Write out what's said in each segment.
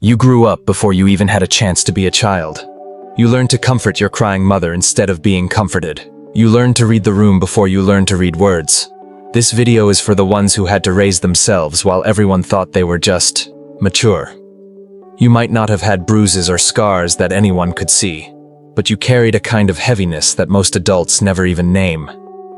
You grew up before you even had a chance to be a child. You learned to comfort your crying mother instead of being comforted. You learned to read the room before you learned to read words. This video is for the ones who had to raise themselves while everyone thought they were just mature. You might not have had bruises or scars that anyone could see, but you carried a kind of heaviness that most adults never even name.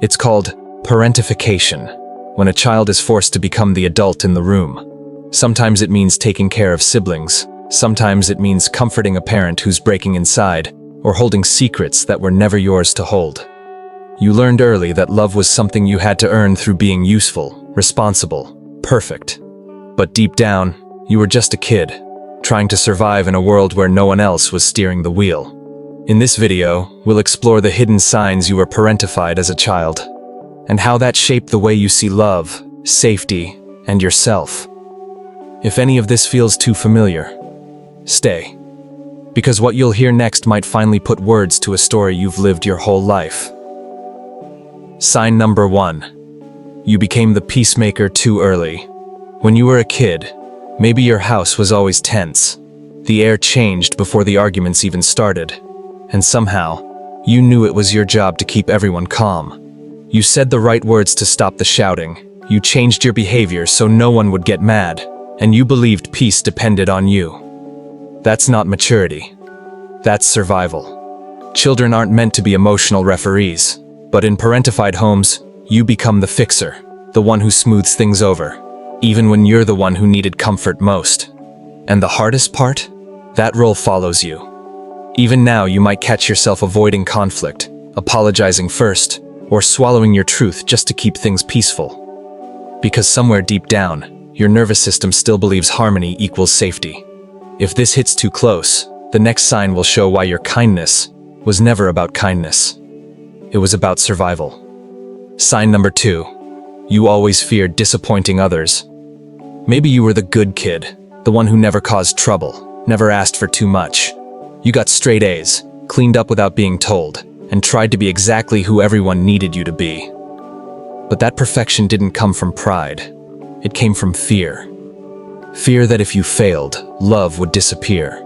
It's called parentification, when a child is forced to become the adult in the room. Sometimes it means taking care of siblings. Sometimes it means comforting a parent who's breaking inside, or holding secrets that were never yours to hold. You learned early that love was something you had to earn through being useful, responsible, perfect. But deep down, you were just a kid, trying to survive in a world where no one else was steering the wheel. In this video, we'll explore the hidden signs you were parentified as a child, and how that shaped the way you see love, safety, and yourself. If any of this feels too familiar, stay, because what you'll hear next might finally put words to a story you've lived your whole life. Sign number 1. You became the peacemaker too early. When you were a kid, maybe your house was always tense. The air changed before the arguments even started, and somehow, you knew it was your job to keep everyone calm. You said the right words to stop the shouting. You changed your behavior so no one would get mad, and you believed peace depended on you. That's not maturity. That's survival. Children aren't meant to be emotional referees, but in parentified homes, you become the fixer, the one who smooths things over, even when you're the one who needed comfort most. And the hardest part? That role follows you. Even now, you might catch yourself avoiding conflict, apologizing first, or swallowing your truth just to keep things peaceful. Because somewhere deep down, your nervous system still believes harmony equals safety. If this hits too close, the next sign will show why your kindness was never about kindness. It was about survival. Sign number 2. You always feared disappointing others. Maybe you were the good kid, the one who never caused trouble, never asked for too much. You got straight A's, cleaned up without being told, and tried to be exactly who everyone needed you to be. But that perfection didn't come from pride. It came from fear. Fear that if you failed, love would disappear.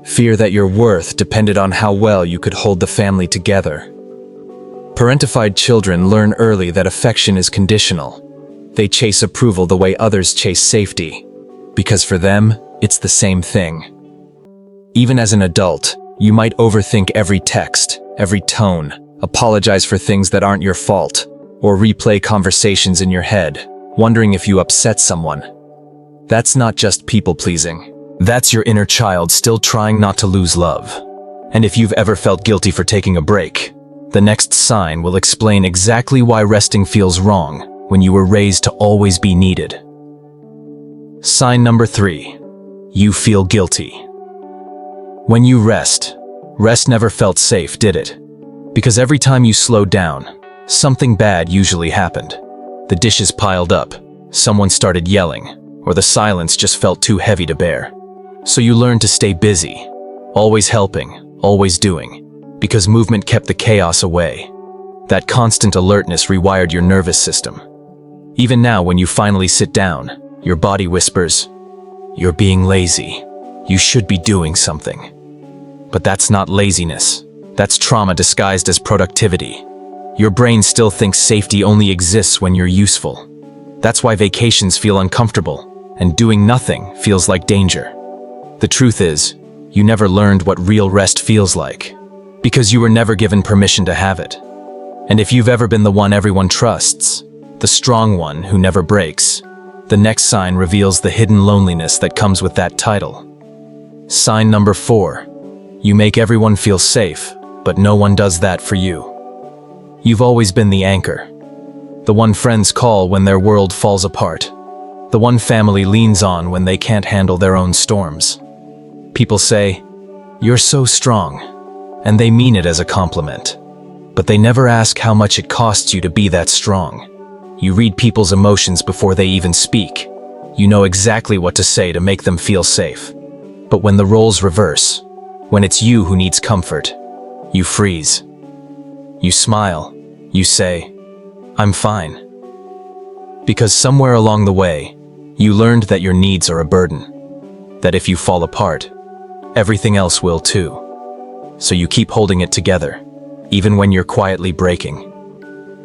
Fear that your worth depended on how well you could hold the family together. Parentified children learn early that affection is conditional. They chase approval the way others chase safety, because for them, it's the same thing. Even as an adult, you might overthink every text, every tone, apologize for things that aren't your fault, or replay conversations in your head, wondering if you upset someone. That's not just people-pleasing. That's your inner child still trying not to lose love. And if you've ever felt guilty for taking a break, the next sign will explain exactly why resting feels wrong when you were raised to always be needed. Sign number 3. You feel guilty. When you rest never felt safe, did it? Because every time you slowed down, something bad usually happened. The dishes piled up, someone started yelling, or the silence just felt too heavy to bear. So you learned to stay busy, always helping, always doing, because movement kept the chaos away. That constant alertness rewired your nervous system. Even now, when you finally sit down, your body whispers, "You're being lazy. You should be doing something." But that's not laziness. That's trauma disguised as productivity. Your brain still thinks safety only exists when you're useful. That's why vacations feel uncomfortable, and doing nothing feels like danger. The truth is, you never learned what real rest feels like, because you were never given permission to have it. And if you've ever been the one everyone trusts, the strong one who never breaks, the next sign reveals the hidden loneliness that comes with that title. Sign number 4. You make everyone feel safe, but no one does that for you. You've always been the anchor. The one friends call when their world falls apart. The one family leans on when they can't handle their own storms. People say, "You're so strong," and they mean it as a compliment. But they never ask how much it costs you to be that strong. You read people's emotions before they even speak. You know exactly what to say to make them feel safe. But when the roles reverse, when it's you who needs comfort, you freeze. You smile. You say, "I'm fine." Because somewhere along the way, you learned that your needs are a burden. that if you fall apart, everything else will too. So you keep holding it together, even when you're quietly breaking.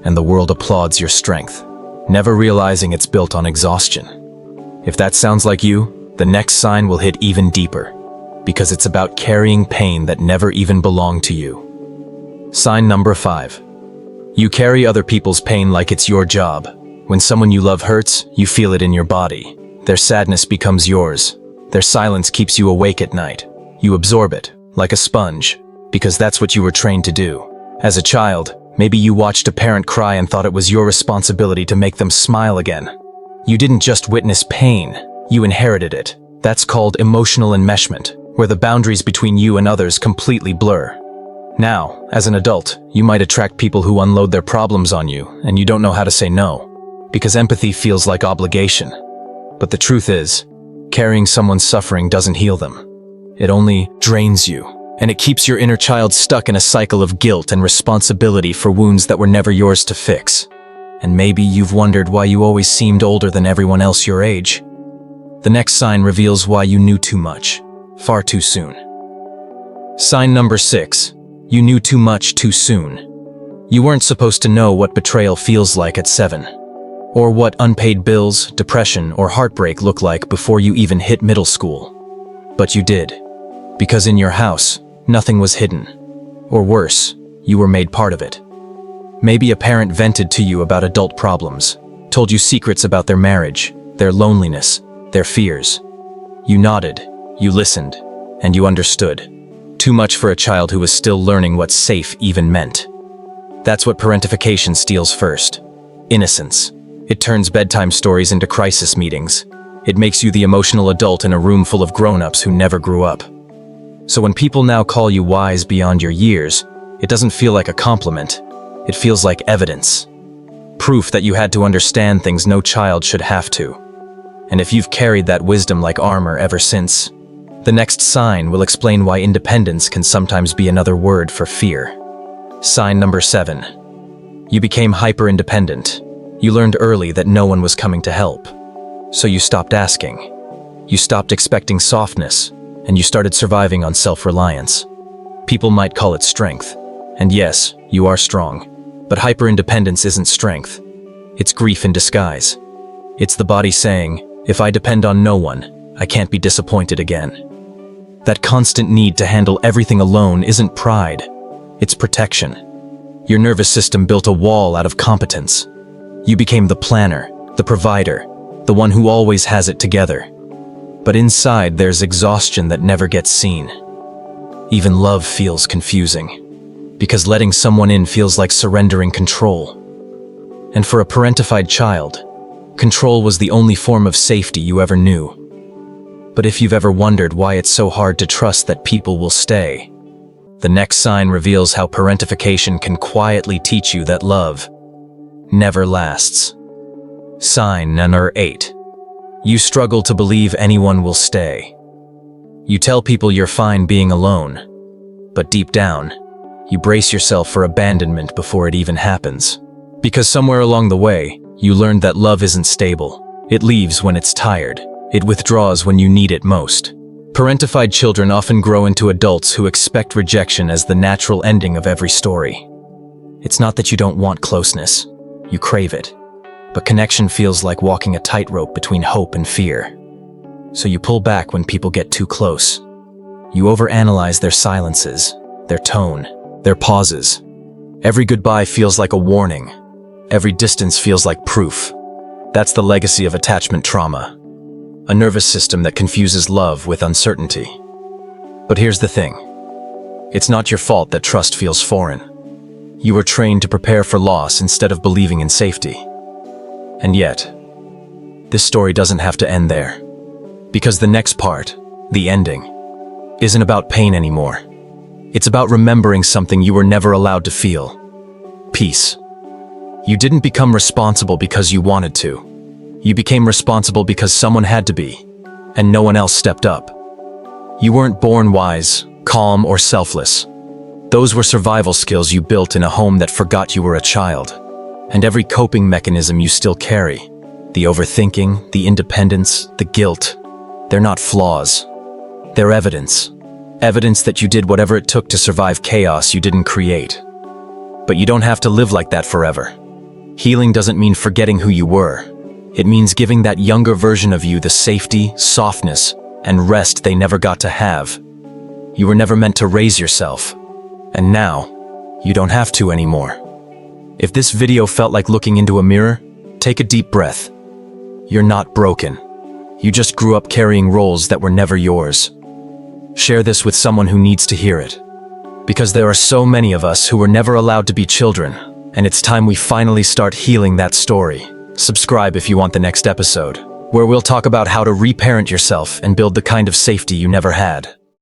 And the world applauds your strength, never realizing it's built on exhaustion. If that sounds like you, the next sign will hit even deeper, because it's about carrying pain that never even belonged to you. Sign number 5. You carry other people's pain like it's your job. When someone you love hurts, you feel it in your body. Their sadness becomes yours. Their silence keeps you awake at night. You absorb it, like a sponge, because that's what you were trained to do. As a child, maybe you watched a parent cry and thought it was your responsibility to make them smile again. You didn't just witness pain, you inherited it. That's called emotional enmeshment, where the boundaries between you and others completely blur. Now, as an adult, you might attract people who unload their problems on you, and you don't know how to say no, because empathy feels like obligation. But the truth is, carrying someone's suffering doesn't heal them. It only drains you, and it keeps your inner child stuck in a cycle of guilt and responsibility for wounds that were never yours to fix. And maybe you've wondered why you always seemed older than everyone else your age. The next sign reveals why you knew too much, far too soon. Sign number 6. You knew too much too soon. You weren't supposed to know what betrayal feels like at 7, or what unpaid bills, depression, or heartbreak look like before you even hit middle school. But you did, because in your house, nothing was hidden. Or worse, you were made part of it. Maybe a parent vented to you about adult problems, told you secrets about their marriage, their loneliness, their fears. You nodded, you listened, and you understood. Too much for a child who was still learning what safe even meant. That's what parentification steals first. Innocence. It turns bedtime stories into crisis meetings. It makes you the emotional adult in a room full of grown-ups who never grew up. So when people now call you wise beyond your years, it doesn't feel like a compliment. It feels like evidence. Proof that you had to understand things no child should have to. And if you've carried that wisdom like armor ever since, the next sign will explain why independence can sometimes be another word for fear. Sign number 7. You became hyper-independent. You learned early that no one was coming to help. So you stopped asking. You stopped expecting softness, and you started surviving on self-reliance. People might call it strength. And yes, you are strong. But hyper-independence isn't strength. It's grief in disguise. It's the body saying, if I depend on no one, I can't be disappointed again. That constant need to handle everything alone isn't pride. It's protection. Your nervous system built a wall out of competence. You became the planner, the provider, the one who always has it together. But inside there's exhaustion that never gets seen. Even love feels confusing, because letting someone in feels like surrendering control. And for a parentified child, control was the only form of safety you ever knew. But if you've ever wondered why it's so hard to trust that people will stay, the next sign reveals how parentification can quietly teach you that love never lasts. Sign number 8. You struggle to believe anyone will stay. You tell people you're fine being alone, but deep down, you brace yourself for abandonment before it even happens. Because somewhere along the way, you learned that love isn't stable. It leaves when it's tired. It withdraws when you need it most. Parentified children often grow into adults who expect rejection as the natural ending of every story. It's not that you don't want closeness. You crave it. But connection feels like walking a tightrope between hope and fear. So you pull back when people get too close. You overanalyze their silences, their tone, their pauses. Every goodbye feels like a warning. Every distance feels like proof. That's the legacy of attachment trauma. A nervous system that confuses love with uncertainty. But here's the thing. It's not your fault that trust feels foreign. You were trained to prepare for loss instead of believing in safety. And yet, this story doesn't have to end there. Because the next part, the ending, isn't about pain anymore. It's about remembering something you were never allowed to feel. Peace. You didn't become responsible because you wanted to. You became responsible because someone had to be, and no one else stepped up. You weren't born wise, calm, or selfless. Those were survival skills you built in a home that forgot you were a child. And every coping mechanism you still carry, the overthinking, the independence, the guilt, they're not flaws. They're evidence. Evidence that you did whatever it took to survive chaos you didn't create. But you don't have to live like that forever. Healing doesn't mean forgetting who you were. It means giving that younger version of you the safety, softness, and rest they never got to have. You were never meant to raise yourself. And now, you don't have to anymore. If this video felt like looking into a mirror, take a deep breath. You're not broken. You just grew up carrying roles that were never yours. Share this with someone who needs to hear it. Because there are so many of us who were never allowed to be children, and it's time we finally start healing that story. Subscribe if you want the next episode, where we'll talk about how to reparent yourself and build the kind of safety you never had.